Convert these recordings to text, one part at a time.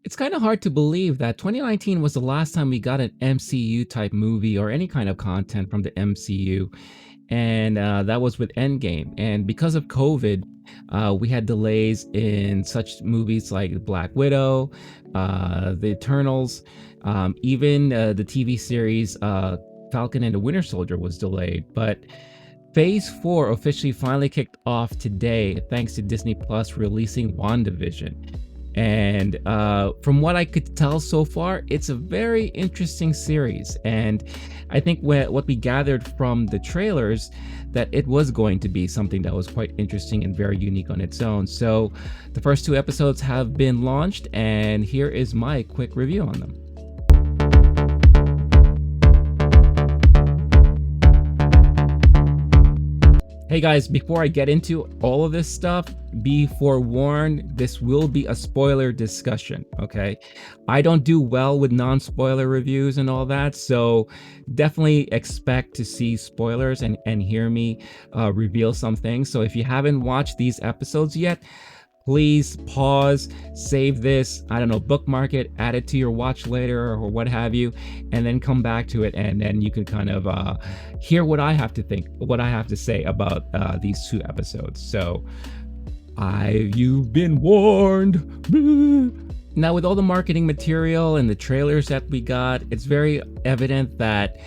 It's kind of hard to believe that 2019 was the last time we got an MCU type movie or any kind of content from the MCU, and that was with Endgame. And because of COVID, we had delays in such movies like Black Widow, The Eternals, even the TV series Falcon and the Winter Soldier was delayed. But Phase 4 officially finally kicked off today thanks to Disney Plus releasing WandaVision. And from what I could tell so far, it's a very interesting series. And I think what we gathered from the trailers, that it was going to be something that was quite interesting and very unique on its own. So the first two episodes have been launched, and here is my quick review on them. Hey guys, before I get into all of this stuff, be forewarned, this will be a spoiler discussion, okay? I don't do well with non-spoiler reviews and all that, so definitely expect to see spoilers and hear me reveal some things. So if you haven't watched these episodes yet, please pause, save this, I don't know, bookmark it, add it to your watch later or what have you, and then come back to it, and then you can kind of hear what I have to say about these two episodes. So you've been warned. Now, with all the marketing material and the trailers that we got, it's very evident that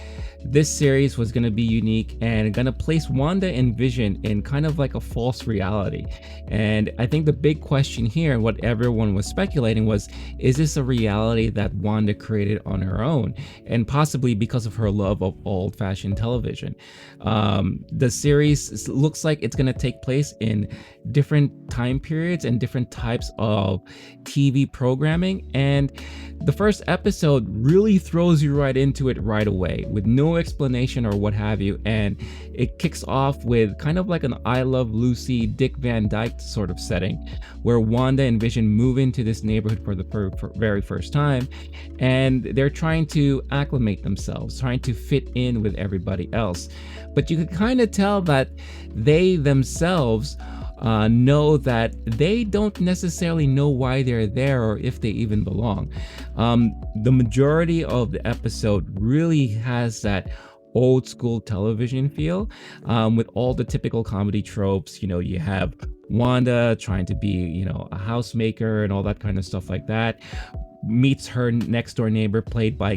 this series was going to be unique and going to place Wanda and Vision in kind of like a false reality. And I think the big question here, and what everyone was speculating, was, is this a reality that Wanda created on her own, and possibly because of her love of old-fashioned television? The series looks like it's going to take place in different time periods and different types of TV programming, and the first episode really throws you right into it right away with no explanation or what have you, and it kicks off with kind of like an I Love Lucy, Dick Van Dyke sort of setting, where Wanda and Vision move into this neighborhood for the very first time, and they're trying to acclimate themselves, trying to fit in with everybody else. But you can kind of tell that they themselves know that they don't necessarily know why they're there or if they even belong. The majority of the episode really has that old school television feel, with all the typical comedy tropes. You know, you have Wanda trying to be, you know, a housemaker and all that kind of stuff like that, meets her next door neighbor played by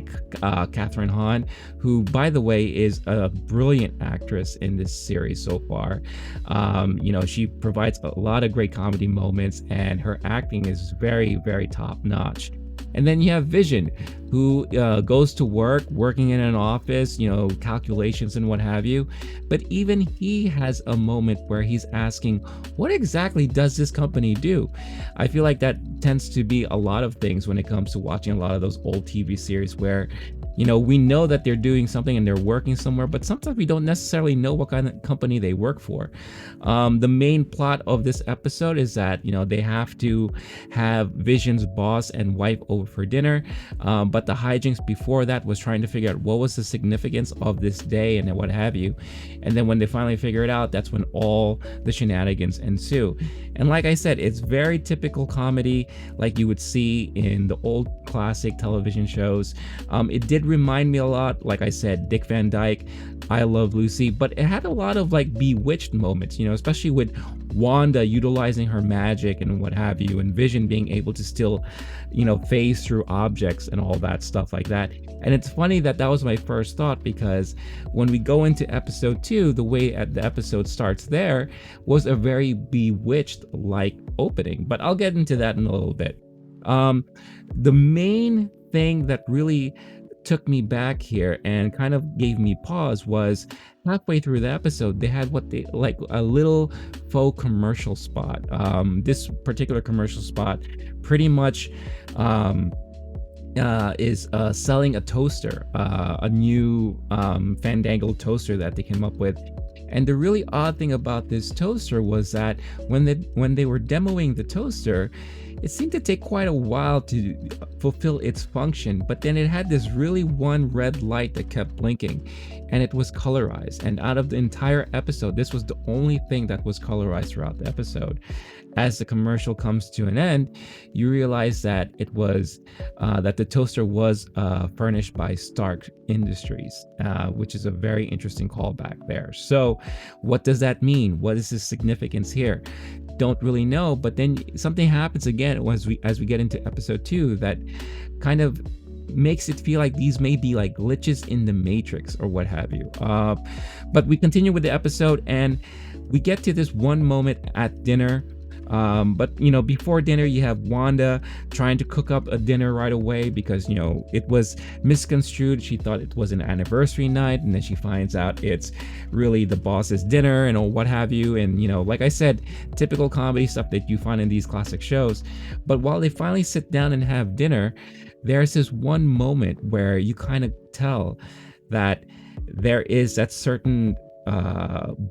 Catherine Hahn, who, by the way, is a brilliant actress in this series so far. You know, she provides a lot of great comedy moments, and her acting is very, very top notch. And then you have Vision, who goes to work, working in an office, you know, calculations and what have you. But even he has a moment where he's asking, what exactly does this company do? I feel like that tends to be a lot of things when it comes to watching a lot of those old TV series where, you know, we know that they're doing something and they're working somewhere, but sometimes we don't necessarily know what kind of company they work for. The main plot of this episode is that, you know, they have to have Vision's boss and wife over for dinner, but the hijinks before that was trying to figure out what was the significance of this day and what have you. And then when they finally figure it out, that's when all the shenanigans ensue. And like I said, it's very typical comedy like you would see in the old classic television shows. It did remind me a lot, like I said, Dick Van Dyke, I Love Lucy, but it had a lot of like Bewitched moments, you know, especially with Wanda utilizing her magic and what have you, and Vision being able to still, you know, phase through objects and all that stuff like that. And it's funny that that was my first thought, because when we go into episode 2, the way the episode starts there was a very Bewitched like opening, but I'll get into that in a little bit. The main thing that really took me back here and kind of gave me pause was halfway through the episode, they had what they like a little faux commercial spot. This particular commercial spot pretty much is selling a toaster, a new Fandangle toaster that they came up with. And the really odd thing about this toaster was that when they were demoing the toaster, it seemed to take quite a while to fulfill its function, but then it had this really one red light that kept blinking, and it was colorized. And out of the entire episode, this was the only thing that was colorized throughout the episode. as the commercial comes to an end, you realize that it was that the toaster was furnished by Stark Industries, which is a very interesting callback there. So, what does that mean? What is the significance here? Don't really know. But then something happens again as we get into episode 2 that kind of makes it feel like these may be like glitches in the matrix or what have you. But we continue with the episode, and we get to this one moment at dinner. But before dinner, you have Wanda trying to cook up a dinner right away because it was misconstrued. She thought it was an anniversary night, and then she finds out it's really the boss's dinner and all what have you. And like I said, typical comedy stuff that you find in these classic shows. But while they finally sit down and have dinner, there's this one moment where you kind of tell that there is that certain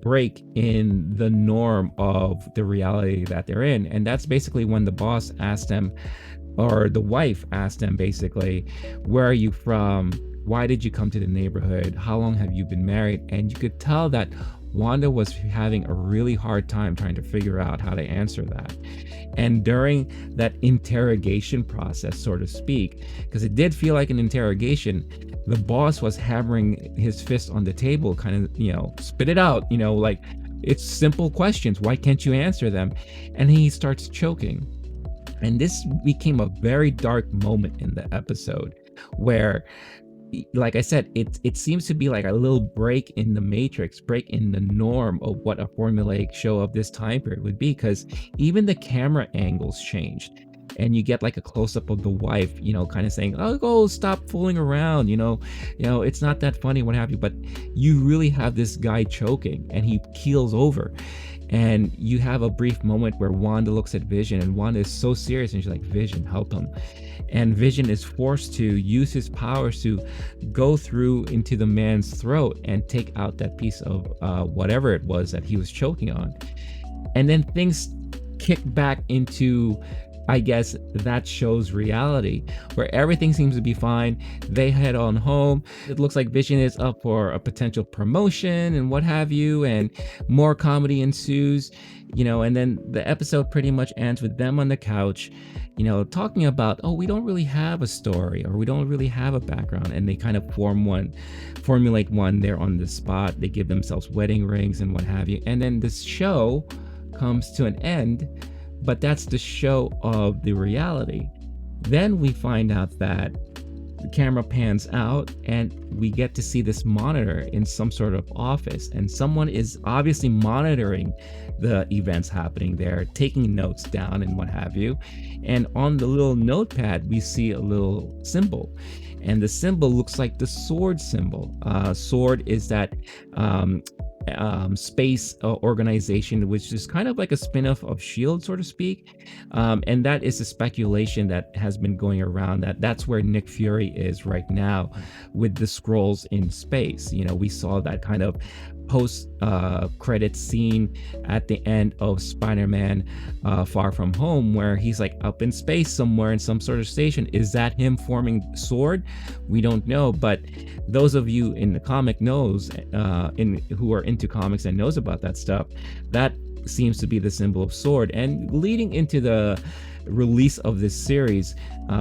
break in the norm of the reality that they're in. And that's basically when the boss asked them, or the wife asked them basically, where are you from? Why did you come to the neighborhood? How long have you been married? And you could tell that Wanda was having a really hard time trying to figure out how to answer that. And during that interrogation process, so to speak, because it did feel like an interrogation, the boss was hammering his fist on the table, kind of, spit it out, like it's simple questions. Why can't you answer them? And he starts choking. And this became a very dark moment in the episode where, like I said, it seems to be like a little break in the matrix, break in the norm of what a formulaic show of this time period would be, because even the camera angles changed. And you get like a close-up of the wife, kind of saying, oh, go stop fooling around, it's not that funny, what have you. But you really have this guy choking and he keels over. And you have a brief moment where Wanda looks at Vision, and Wanda is so serious, and she's like, Vision, help him. And Vision is forced to use his powers to go through into the man's throat and take out that piece of whatever it was that he was choking on. And then things kick back into, I guess, that show's reality, where everything seems to be fine. They head on home. It looks like Vision is up for a potential promotion and what have you, and more comedy ensues, and then the episode pretty much ends with them on the couch, talking about, oh, we don't really have a story, or we don't really have a background. And they kind of formulate one there on the spot. They give themselves wedding rings and what have you. And then this show comes to an end. But that's the show of the reality. Then we find out that the camera pans out and we get to see this monitor in some sort of office, and someone is obviously monitoring the events happening there, taking notes down and what have you. And on the little notepad, we see a little symbol. And the symbol looks like the sword symbol. Sword is that space organization, which is kind of like a spin-off of Shield, so to speak. And that is a speculation that has been going around that's where Nick Fury is right now with the Skrulls in space. We saw that kind of post credit scene at the end of Spider-Man Far From Home, where he's like up in space somewhere in some sort of station. Is that him forming sword? We don't know, but those of you in the comic who are into comics and knows about that stuff, that seems to be the symbol of sword. And leading into the release of this series,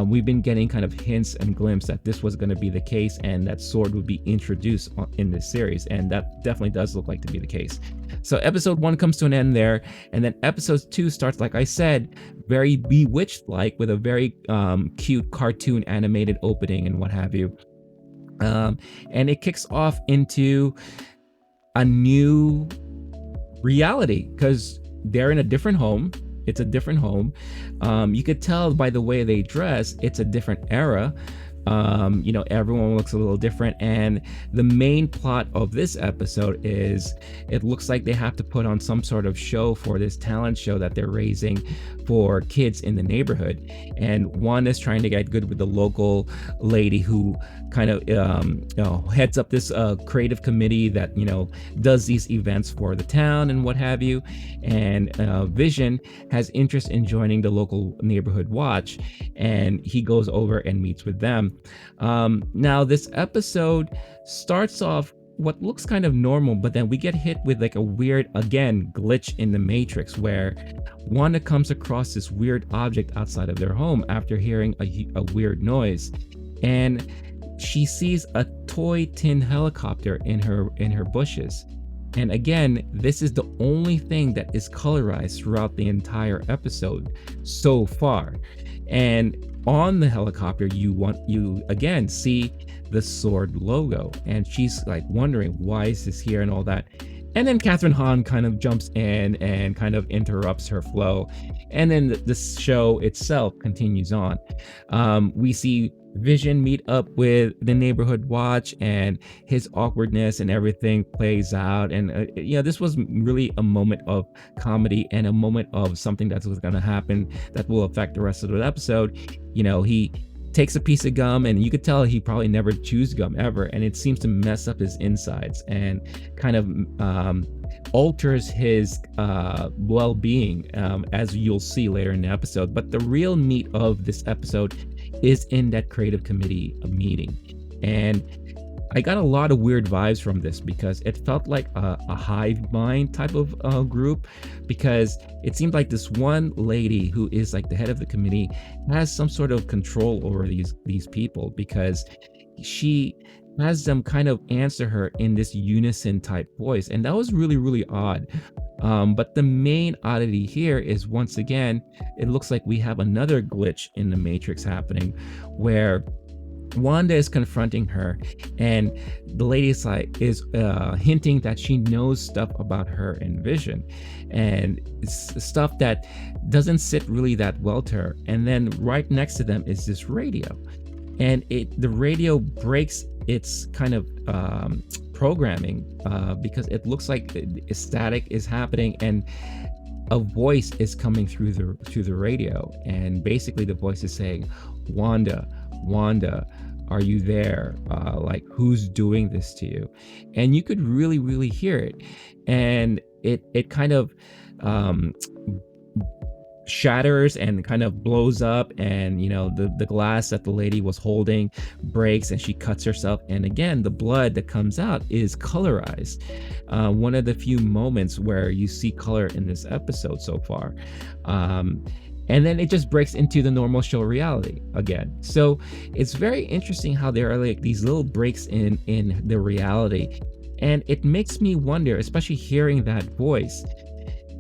we've been getting kind of hints and glimpses that this was going to be the case, and that sword would be introduced in this series, and that definitely does look like to be the case. So episode 1 comes to an end there, and then episode 2 starts, like I said, very Bewitched like, with a very cute cartoon animated opening and what have you. And it kicks off into a new reality because they're in a different home. It's a different home. You could tell by the way they dress, it's a different era. Everyone looks a little different. And the main plot of this episode is it looks like they have to put on some sort of show for this talent show that they're raising for kids in the neighborhood. And one is trying to get good with the local lady who kind of heads up this creative committee that does these events for the town and what have you. And Vision has interest in joining the local neighborhood watch, and he goes over and meets with them. Now this episode starts off what looks kind of normal, but then we get hit with like a weird, again, glitch in the matrix where Wanda comes across this weird object outside of their home after hearing a weird noise, and she sees a toy tin helicopter in her bushes. And again, this is the only thing that is colorized throughout the entire episode so far. And on the helicopter, you again see the sword logo, and she's like wondering why is this here and all that. And then Catherine Hahn kind of jumps in and kind of interrupts her flow, and then the show itself continues on. We see Vision meet up with the neighborhood watch, and his awkwardness and everything plays out. And this was really a moment of comedy and a moment of something that's going to happen that will affect the rest of the episode. He takes a piece of gum, and you could tell he probably never chews gum ever, and it seems to mess up his insides and kind of alters his well-being, as you'll see later in the episode. But the real meat of this episode is in that creative committee meeting, and I got a lot of weird vibes from this because it felt like a hive mind type of group, because it seemed like this one lady who is like the head of the committee has some sort of control over these people, because she has them kind of answer her in this unison type voice, and that was really, really odd. But the main oddity here is, once again, it looks like we have another glitch in the matrix happening where Wanda is confronting her, and the lady is hinting that she knows stuff about her and Vision, and it's stuff that doesn't sit really that well to her. And then right next to them is this radio, and the radio breaks its kind of programming, because it looks like static is happening, and a voice is coming through the radio, and basically the voice is saying, Wanda, are you there? Like, who's doing this to you? And you could really, really hear it. And it kind of shatters and kind of blows up, and the glass that the lady was holding breaks, and she cuts herself, and again the blood that comes out is colorized. One of the few moments where you see color in this episode so far. And then it just breaks into the normal show reality again. So it's very interesting how there are like these little breaks in the reality, and it makes me wonder, especially hearing that voice,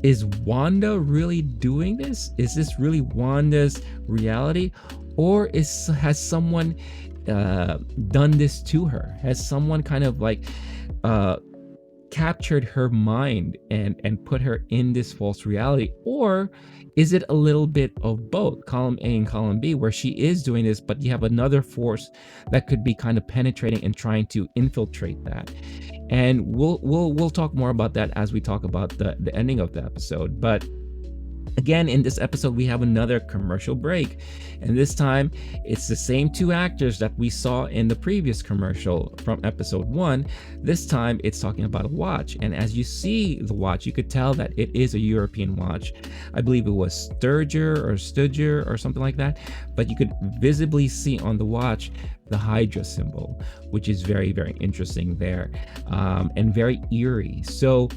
is Wanda really doing this? Is this really Wanda's reality? Or has someone done this to her? Has someone kind of like captured her mind and put her in this false reality? Or is it a little bit of both, column A and column B, where she is doing this, but you have another force that could be kind of penetrating and trying to infiltrate that? And we'll talk more about that as we talk about the ending of the episode. But again, in this episode, we have another commercial break, and this time it's the same two actors that we saw in the previous commercial from episode 1. This time it's talking about a watch, and as you see the watch, you could tell that it is a European watch. I believe it was Studger or something like that, but you could visibly see on the watch the Hydra symbol, which is very, very interesting there, and very eerie. So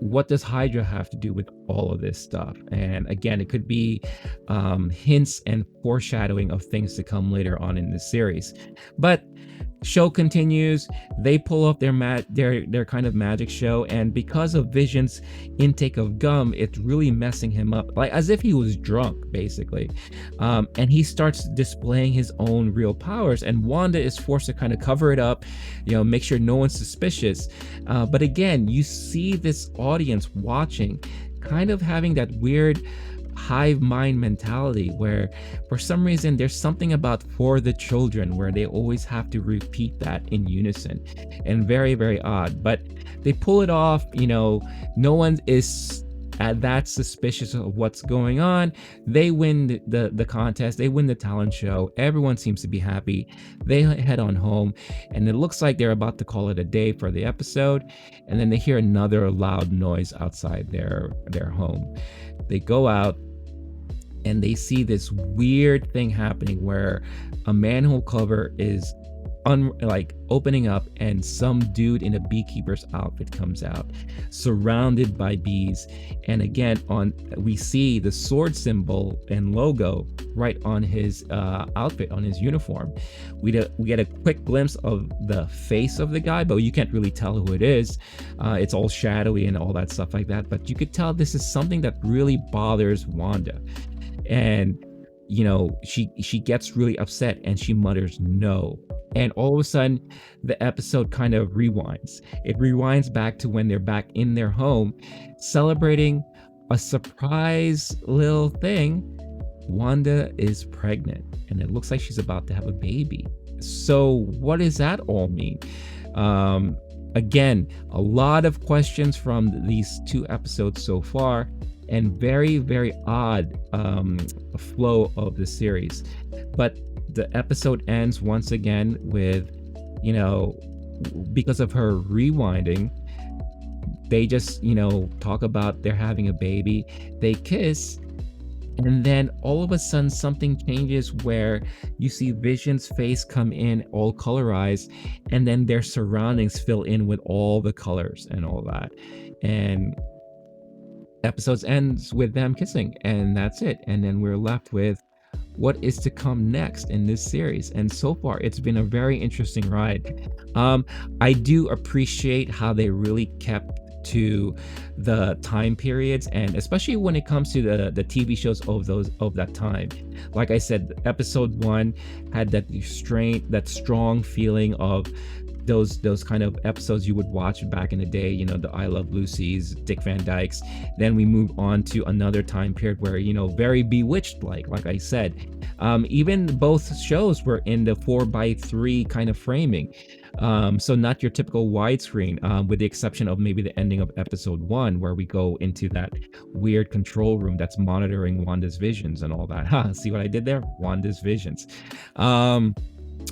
what does Hydra have to do with all of this stuff? And again, it could be hints and foreshadowing of things to come later on in this series. But show continues. They pull off their kind of magic show, and because of Vision's intake of gum, it's really messing him up, like as if he was drunk basically. And he starts displaying his own real powers, and Wanda is forced to kind of cover it up, make sure no one's suspicious. But again, you see this audience watching kind of having that weird hive mind mentality where for some reason there's something about For the Children where they always have to repeat that in unison, and very, very odd, but they pull it off. No one is that suspicious of what's going on. They win the contest, they win the talent show, everyone seems to be happy. They head on home, and it looks like they're about to call it a day for the episode, and then they hear another loud noise outside their home. They go out and they see this weird thing happening where a manhole cover is like opening up, and some dude in a beekeeper's outfit comes out, surrounded by bees. And again, on we see the sword symbol and logo right on his outfit, on his uniform. We get a quick glimpse of the face of the guy, but you can't really tell who it is. It's all shadowy and all that stuff like that, but you could tell this is something that really bothers Wanda. And she gets really upset and she mutters no. And all of a sudden, the episode kind of rewinds. It rewinds back to when they're back in their home, celebrating a surprise little thing. Wanda is pregnant, and it looks like she's about to have a baby. So what does that all mean? Again, a lot of questions from these 2 episodes so far, and very, very odd flow of the series. But the episode ends once again with, because of her rewinding, they just, talk about they're having a baby, they kiss, and then all of a sudden something changes where you see Vision's face come in all colorized, and then their surroundings fill in with all the colors and all that. And episodes ends with them kissing, and that's it. And then we're left with what is to come next in this series. And so far it's been a very interesting ride. I do appreciate how they really kept to the time periods, and especially when it comes to the TV shows of that time. Like I said, episode 1 had that strong feeling of those kind of episodes you would watch back in the day, the I Love Lucy's, Dick Van Dyke's. Then we move on to another time period where, very Bewitched, like I said. Even both shows were in the 4:3 kind of framing. So not your typical widescreen, with the exception of maybe the ending of episode 1, where we go into that weird control room that's monitoring Wanda's visions and all that. See what I did there? Wanda's visions.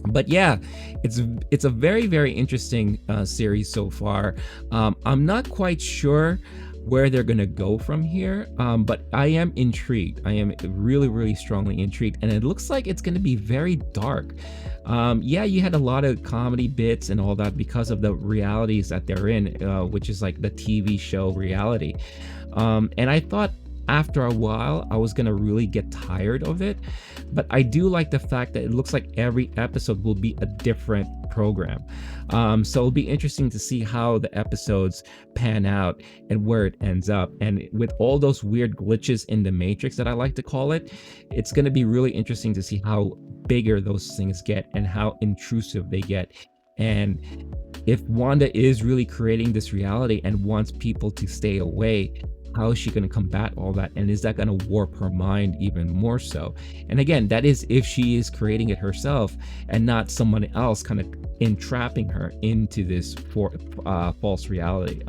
But yeah, it's a very, very interesting series so far. I'm not quite sure where they're gonna go from here, but I am intrigued. I am really, really strongly intrigued, and it looks like it's gonna be very dark. Yeah, you had a lot of comedy bits and all that because of the realities that they're in, which is like the TV show reality. And I thought after a while I was gonna really get tired of it, but I do like the fact that it looks like every episode will be a different program. So it'll be interesting to see how the episodes pan out and where it ends up. And with all those weird glitches in the Matrix, that I like to call it, it's going to be really interesting to see how bigger those things get and how intrusive they get. And if Wanda is really creating this reality and wants people to stay away, how is she going to combat all that? And is that going to warp her mind even more so? And again, that is if she is creating it herself and not someone else kind of entrapping her into this false reality.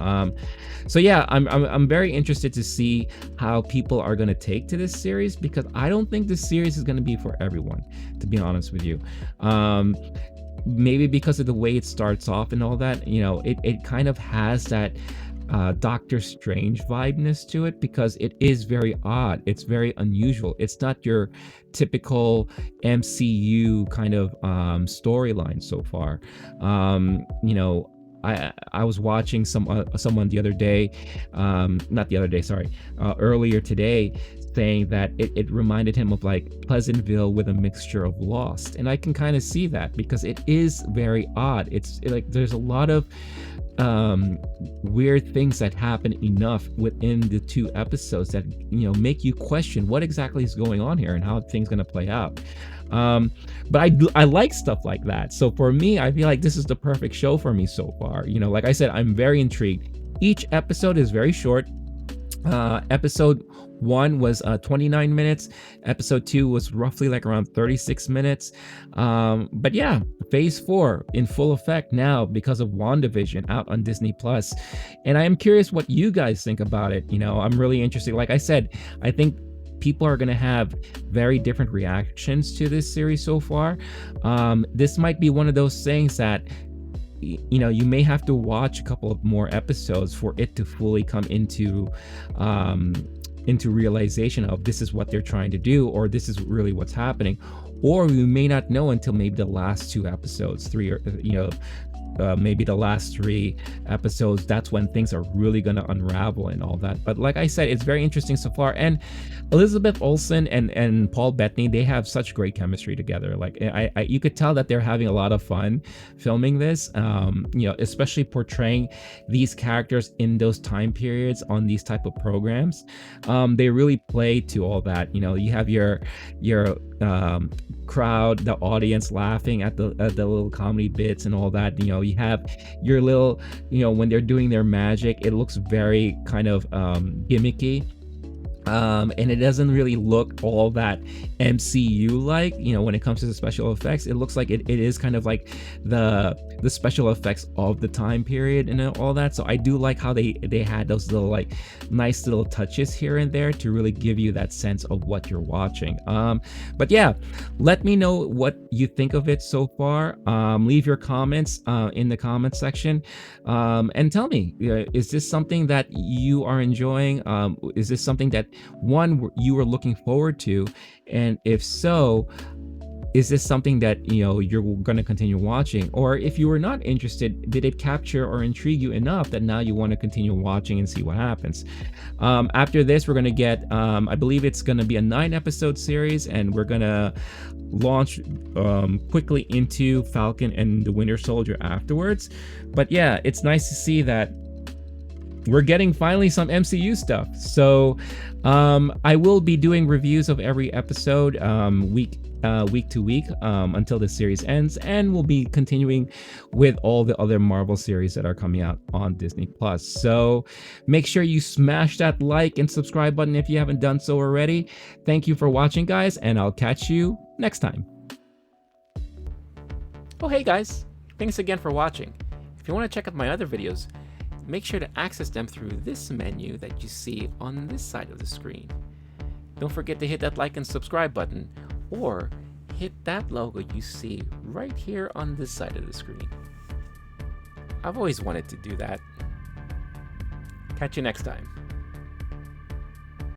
So yeah, I'm very interested to see how people are going to take to this series, because I don't think this series is going to be for everyone, to be honest with you. Maybe because of the way it starts off and all that, it kind of has that Doctor Strange vibeness to it, because it is very odd. It's very unusual. It's not your typical MCU kind of storyline so far. I was watching someone the other day, not the other day, sorry, earlier today, saying that it reminded him of like Pleasantville with a mixture of Lost, and I can kind of see that because it is very odd. It's like there's a lot of weird things that happen enough within the 2 episodes that make you question what exactly is going on here and how things gonna play out. But I like stuff like that. So for me, I feel like this is the perfect show for me so far. Like I said, I'm very intrigued. Each episode is very short. Episode 1 was 29 minutes. Episode 2 was roughly like around 36 minutes. But yeah, phase 4 in full effect now because of WandaVision out on Disney Plus. And I am curious what you guys think about it. I'm really interested. Like I said, I think people are going to have very different reactions to this series so far. This might be one of those things that you may have to watch a couple of more episodes for it to fully come into realization of this is what they're trying to do, or this is really what's happening. or we may not know until maybe the last 2 episodes, three, or maybe the last 3 episodes. That's when things are really going to unravel and all that. But like I said, it's very interesting so far. And Elizabeth Olsen and Paul Bettany, they have such great chemistry together. Like you could tell that they're having a lot of fun filming this, especially portraying these characters in those time periods on these type of programs. They really play to all that. You have your crowd, the audience laughing at the little comedy bits and all that. You have your little, when they're doing their magic, it looks very kind of gimmicky. And it doesn't really look all that MCU like, when it comes to the special effects. It looks like it is kind of like the special effects of the time period and all that. So I do like how they had those little like nice little touches here and there to really give you that sense of what you're watching. But yeah, let me know what you think of it so far. Leave your comments in the comment section, and tell me, is this something that you are enjoying? Is this something that you were looking forward to? And if so, is this something that you're going to continue watching? Or if you were not interested, did it capture or intrigue you enough that now you want to continue watching and see what happens? After this, we're going to get I believe it's going to be a 9-episode series, and we're going to launch quickly into Falcon and the Winter Soldier afterwards. But yeah, it's nice to see that we're getting finally some MCU stuff. So I will be doing reviews of every episode week to week until the series ends, and we'll be continuing with all the other Marvel series that are coming out on Disney Plus. So make sure you smash that like and subscribe button if you haven't done so already. Thank you for watching, guys, and I'll catch you next time. Oh, hey guys, thanks again for watching. If you want to check out my other videos, make sure to access them through this menu that you see on this side of the screen. Don't forget to hit that like and subscribe button, or hit that logo you see right here on this side of the screen. I've always wanted to do that. Catch you next time.